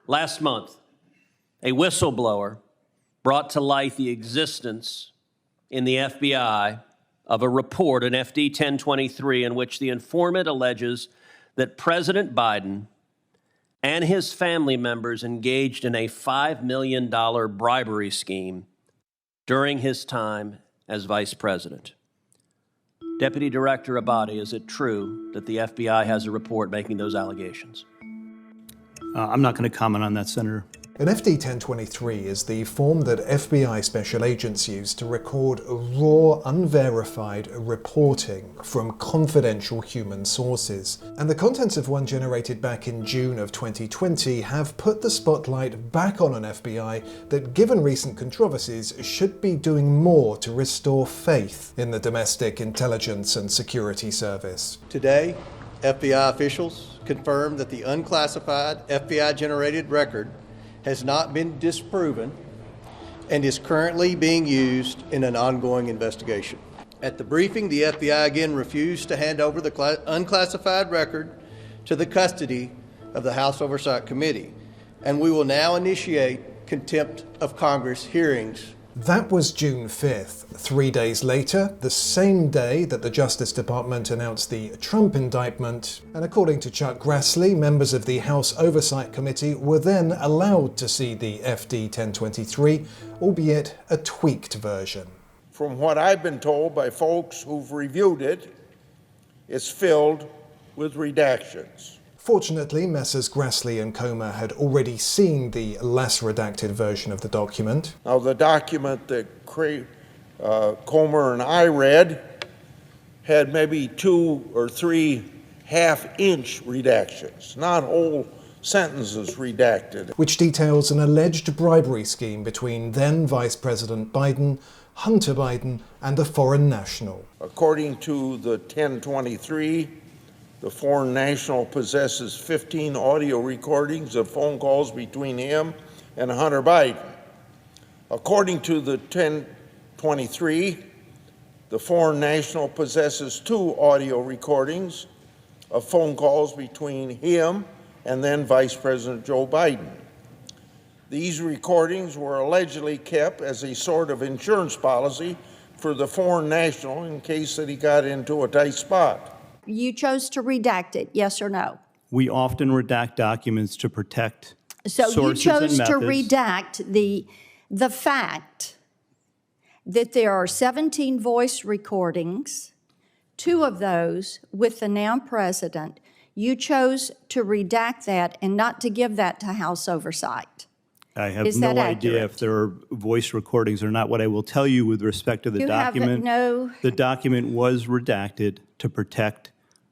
Last month, a whistleblower brought to light the existence in the FBI of a report, an FD 1023, in which the informant alleges that President Biden and his family members engaged in a $5 million bribery scheme during his time as vice president. Deputy Director Abadi, is it true that the FBI has a report making those allegations? I'm not going to comment on that, Senator. An FD 1023 is the form that FBI special agents use to record raw, unverified reporting from confidential human sources. And the contents of one generated back in June of 2020 have put the spotlight back on an FBI that, given recent controversies, should be doing more to restore faith in the domestic intelligence and security service. Today, FBI officials confirmed that the unclassified FBI-generated record has not been disproven and is currently being used in an ongoing investigation. At the briefing, the FBI again refused to hand over the unclassified record to the custody of the House Oversight Committee, and we will now initiate contempt of Congress hearings. That was June 5th. 3 days later, the same day that the Justice Department announced the Trump indictment, and according to Chuck Grassley, members of the House Oversight Committee were then allowed to see the FD 1023, albeit a tweaked version. From what I've been told by folks who've reviewed it, it's filled with redactions. Fortunately, Messrs. Grassley and Comer had already seen the less redacted version of the document. Now, the document that Comer and I read had maybe 2 or 3 half-inch redactions, not whole sentences redacted. Which details an alleged bribery scheme between then Vice President Biden, Hunter Biden, and a foreign national. According to the 1023, the foreign national possesses 15 audio recordings of phone calls between him and Hunter Biden. According to the 1023, the foreign national possesses 2 audio recordings of phone calls between him and then Vice President Joe Biden. These recordings were allegedly kept as a sort of insurance policy for the foreign national in case that he got into a tight spot. You chose to redact it, yes or no? We often redact documents to protect So sources you and chose to methods. redact the fact that there are 17 voice recordings, 2 of those with the now president. You chose to redact that and not to give that to House Oversight. I have Is no that idea accurate? if there are voice recordings or not. What I will tell you with respect to the You have document, no- the document was redacted to protect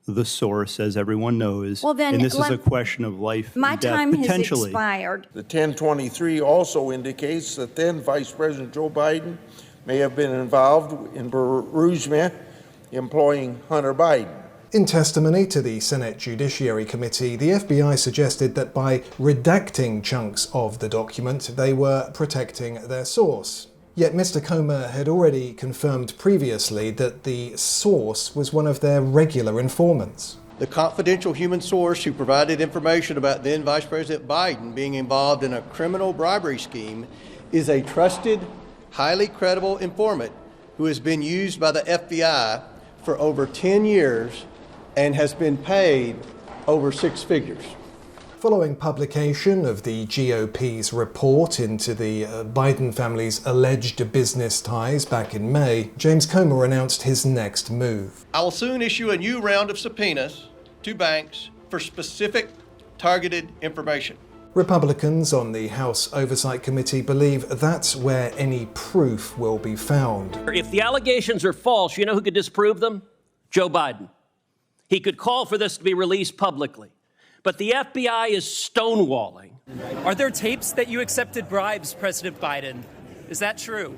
the source, as everyone knows. Well, then and this is let- a question of life My and death, time has potentially. expired. The 1023 also indicates that then Vice President Joe Biden may have been involved in bereavement employing Hunter Biden. In testimony to the Senate Judiciary Committee, the FBI suggested that by redacting chunks of the document, they were protecting their source. Yet Mr. Comer had already confirmed previously that the source was one of their regular informants. The confidential human source who provided information about then Vice President Biden being involved in a criminal bribery scheme is a trusted, highly credible informant who has been used by the FBI for over 10 years and has been paid over 6 figures. Following publication of the GOP's report into the Biden family's alleged business ties back in May, James Comer announced his next move. I will soon issue a new round of subpoenas to banks for specific targeted information. Republicans on the House Oversight Committee believe that's where any proof will be found. If the allegations are false, you know who could disprove them? Joe Biden. He could call for this to be released publicly. But the FBI is stonewalling. Are there tapes that you accepted bribes, President Biden? Is that true?